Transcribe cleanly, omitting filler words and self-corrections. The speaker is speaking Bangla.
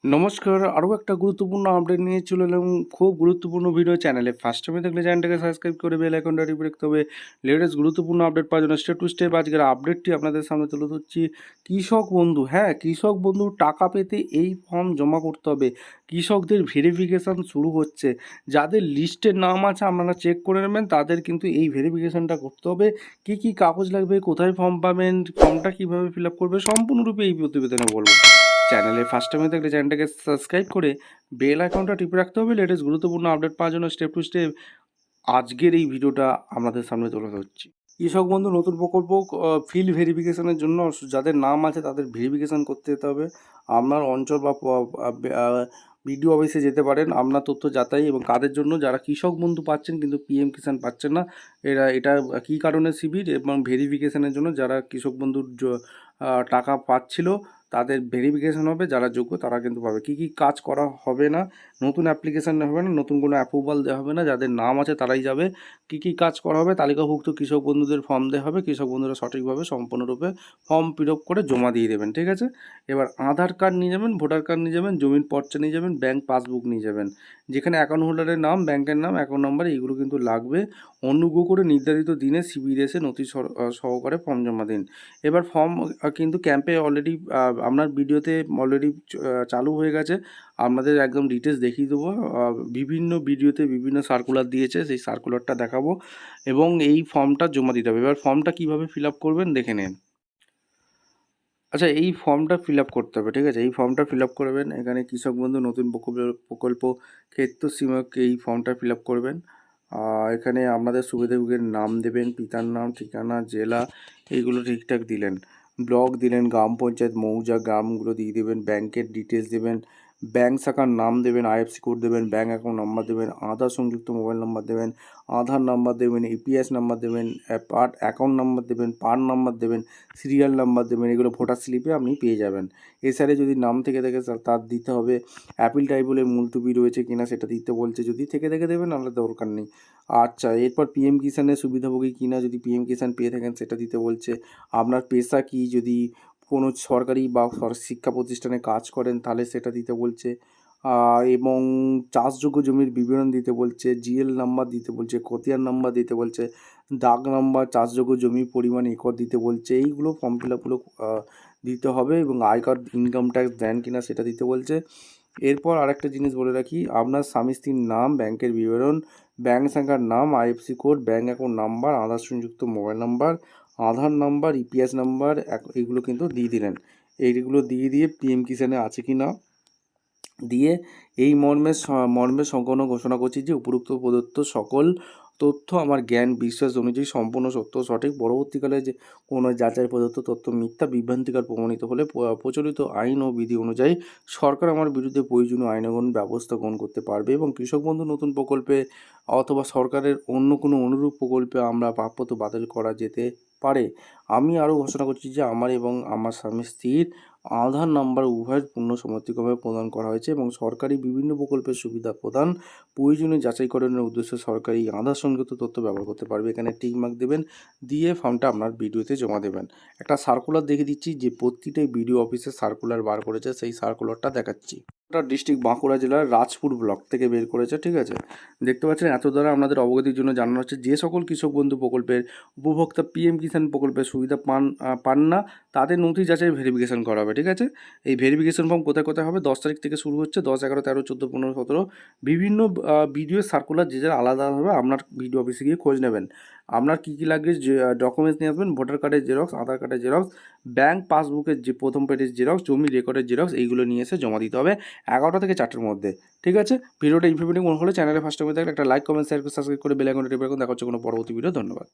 নমস্কার, আরও একটা গুরুত্বপূর্ণ আপডেট নিয়ে চলে এলাম। খুব গুরুত্বপূর্ণ ভিডিও। চ্যানেলে ফার্স্ট টাইমে দেখলে চ্যানেলটাকে সাবস্ক্রাইব করে বেল আইকনটা টিপে রাখতে হবে। লেটেস্ট গুরুত্বপূর্ণ আপডেট পাওয়ার জন্য স্টেপ টু স্টেপ আজকের আপডেটটি আপনাদের সামনে তুলে ধরছি। কৃষক বন্ধু, হ্যাঁ, কৃষক বন্ধু টাকা পেতে এই ফর্ম জমা করতে হবে। কৃষকদের ভেরিফিকেশান শুরু হচ্ছে। যাদের লিস্টে নাম আছে আপনারা চেক করে নেবেন, তাদের কিন্তু এই ভেরিফিকেশানটা করতে হবে। কী কী কাগজ লাগবে, কোথায় ফর্ম পাবেন, ফর্মটা কীভাবে ফিল আপ করবে, সম্পূর্ণরূপে এই প্রতিবেদনে বলবো। চ্যানেলে ফার্স্ট টাইমে থাকলে চ্যানেলটাকে সাবস্ক্রাইব করে বেল আইকনটা টিপে রাখতে হবে লেটেস্ট গুরুত্বপূর্ণ আপডেট পাওয়ার জন্য স্টেপ টু স্টেপ আজকের এই ভিডিওটা আপনাদের সামনে তুলে ধরছি। কৃষক বন্ধু নতুন প্রকল্প ফিল্ড ভেরিফিকেশনের জন্য যাদের নাম আছে তাদের ভেরিফিকেশন করতে যেতে হবে। আপনার অঞ্চল বা বিডিও অফিসে যেতে পারেন আপনার তথ্য যাচাই এবং কাদের জন্য, যারা কৃষক বন্ধু পাচ্ছেন কিন্তু পিএম কিষাণ পাচ্ছেন না। এটা কী কারণে শিবির এবং ভেরিফিকেশনের জন্য যারা কৃষক বন্ধুর টাকা পাচ্ছিল তাদের ভেরিফিকেশন হবে, যারা যোগ্য তারা কিন্তু পাবে। কী কী কাজ করা হবে না, নতুন অ্যাপ্লিকেশান হবে না, নতুন কোনো অ্যাপ্রুভাল দেওয়া হবে না, যাদের নাম আছে তারাই যাবে। কী কী কাজ করা হবে, তালিকাভুক্ত কৃষক বন্ধুদের ফর্ম দেওয়া হবে। কৃষক বন্ধুরা সঠিকভাবে সম্পূর্ণরূপে ফর্ম ফিল আপ করে জমা দিয়ে দেবেন, ঠিক আছে। এবার আধার কার্ড নিয়ে যাবেন, ভোটার কার্ড নিয়ে যাবেন, জমির পর্চা নিয়ে যাবেন, ব্যাঙ্ক পাসবুক নিয়ে যাবেন। যেখানে অ্যাকাউন্ট হোল্ডারের নাম, ব্যাংকের নাম, অ্যাকাউন্ট নাম্বার এইগুলো কিন্তু লাগবে। অনুগ্রহ করে নির্ধারিত দিনে শিবিরে এসে নথি সহকারে ফর্ম জমা দিন। এবার ফর্ম কিন্তু ক্যাম্পে অলরেডি আপনার ভিডিওতে অলরেডি চালু হয়ে গেছে। আপনাদের একদম ডিটেলস দেখিয়ে দেবো। বিভিন্ন ভিডিওতে বিভিন্ন সার্কুলার দিয়েছে, সেই সার্কুলারটা দেখাবো এবং এই ফর্মটা জমা দিতে হবে। এবার ফর্মটা কীভাবে ফিল আপ করবেন দেখে নিন। আচ্ছা, এই ফর্মটা ফিল আপ করতে হবে, ঠিক আছে। এই ফর্মটা ফিল আপ করবেন, এখানে কৃষক বন্ধু নতুন প্রকল্প ক্ষেত্র সীমাক এই ফর্মটা ফিল আপ করবেন। এখানে আপনাদের সুবিধাভোগীর নাম দেবেন, পিতার নাম, ঠিকানা, জেলা এইগুলো ঠিকঠাক দিলেন, ব্লক দিলেন, গ্রাম পঞ্চায়েত, মৌজা, গ্রামগুলো দিয়ে দেবেন, ব্যাংকের ডিটেলস দেবেন, ব্যাঙ্ক শাখার নাম দেবেন, আইএফসি কোড দেবেন, ব্যাঙ্ক অ্যাকাউন্ট নাম্বার দেবেন, আধার সংযুক্ত মোবাইল নাম্বার দেবেন, আধার নাম্বার দেবেন, ইপিএস নাম্বার দেবেন, অ্যাকাউন্ট নাম্বার দেবেন, পান নাম্বার দেবেন, সিরিয়াল নাম্বার দেবেন। এগুলো ভোটার স্লিপে আপনি পেয়ে যাবেন। এছাড়া যদি নাম থেকে থাকে তার দিতে হবে। অ্যাপিল টাইপের মুলতুবি রয়েছে কিনা সেটা দিতে বলছে, যদি থেকে দেবেন, নাহলে দরকার নেই। আচ্ছা, এরপর পিএম কিষাণের সুবিধাভোগী কিনা, যদি পিএম কিষাণ পেয়ে থাকেন সেটা দিতে বলছে। আপনার পেশা কি, যদি কোনো সরকারি বা শিক্ষা প্রতিষ্ঠানে কাজ করেন তাহলে সেটা দিতে বলছে। এবং চাষযোগ্য জমির বিবরণ দিতে বলছে, জিএল নাম্বার দিতে বলছে, খতিয়ান নাম্বার দিতে বলছে, দাগ নাম্বার, চাষযোগ্য জমির পরিমাণ একর দিতে বলছে। এইগুলো ফর্ম ফিল আপগুলো দিতে হবে এবং আয় কার্ড, ইনকাম ট্যাক্স দেন কিনা সেটা দিতে বলছে। এরপর আরেকটা জিনিস বলে রাখি, আপনার স্বামী স্ত্রীর নাম, ব্যাংকের বিবরণ, ব্যাঙ্ক শাখার নাম, IFSC code, bank account number, Aadhaar সংযুক্ত mobile number, Aadhaar number, EPS number এগুলো কিন্তু দিয়ে দিলেন। এইগুলো দিয়ে পিএম কিষাণে আছে কি না দিয়ে এই মর্মে সম্পূর্ণ ঘোষণা করছি যে উপরোক্ত প্রদত্ত সকল তথ্য আমার জ্ঞান বিশ্বাস অনুযায়ী সম্পূর্ণ সত্য সঠিক। পরবর্তীকালে যে কোনো যাচাই প্রদত্ত তথ্য মিথ্যা বিভ্রান্তিকর প্রমাণিত হলে প্রচলিত আইন ও বিধি অনুযায়ী সরকার আমার বিরুদ্ধে প্রয়োজনীয় আইনানুগ ব্যবস্থা গ্রহণ করতে পারবে এবং কৃষক বন্ধু নতুন প্রকল্পে অথবা সরকারের অন্য কোনো অনুরূপ প্রকল্পে আমরা প্রাপ্য বাতিল করা যেতে পারে। আমি আরও ঘোষণা করছি যে আমার এবং আমার স্বামী স্ত্রীর আধার নাম্বার উভয়ের পূর্ণ সমর্থিতভাবে প্রদান করা হয়েছে এবং সরকারি বিভিন্ন প্রকল্পের সুবিধা প্রদান প্রয়োজনীয় যাচাইকরণের উদ্দেশ্যে সরকারি আধার সংযুক্ত তথ্য ব্যবহার করতে পারবে। এখানে টিক মার্ক দেবেন, দিয়ে ফর্মটা আপনার ভিডিওতে জমা দেবেন। একটা সার্কুলার দেখে দিচ্ছি যে প্রতিটাই বিডিও অফিসে সার্কুলার বার করেছে, সেই সার্কুলারটা দেখাচ্ছি। ডিস্ট্রিক্ট বাঁকুড়া জেলার রাজপুর ব্লক থেকে বের করেছে, ঠিক আছে। দেখতে পাচ্ছেন, এত দ্বারা আপনাদের অবগতির জন্য জানানো হচ্ছে যে সকল কৃষক বন্ধু প্রকল্পের উপভোক্তা পিএম কিষাণ প্রকল্পের সুবিধা পান না তাদের নথি যাচাই ভেরিফিকেশন করা হবে, ঠিক আছে। এই ভেরিফিকেশন ফর্ম কোথায় কোথায় হবে, 10 তারিখ থেকে শুরু হচ্ছে, 10, 11, 13, 14, 15, 17 বিভিন্ন ভিডিও সার্কুলার যে যারা আলাদা হবে আপনার ভিডিও অফিসে গিয়ে খোঁজ নেবেন। আপনার কী কী লাগবে ডকুমেন্টস নিয়ে আসবেন, ভোটার কার্ডের জেরক্স, আধার কার্ডের জেরক্স, ব্যাঙ্ক পাসবুকের যে প্রথম পেজের জেরক্স, জমি রেকর্ডের জেরক্স, এইগুলো নিয়ে এসে জমা দিতে হবে 11টা থেকে 4টের মধ্যে, ঠিক আছে। ভিডিওটা ইনফরমেটিভ মনে হলে চ্যানেলে ফার্স্ট টাইমে থাকলে একটা লাইক, কমেন্ট, শেয়ার, সাবস্ক্রাইব করে বেল আইকনটা টিপে রাখুন। দেখা হচ্ছে কোনো পরবর্তী ভিডিও। ধন্যবাদ।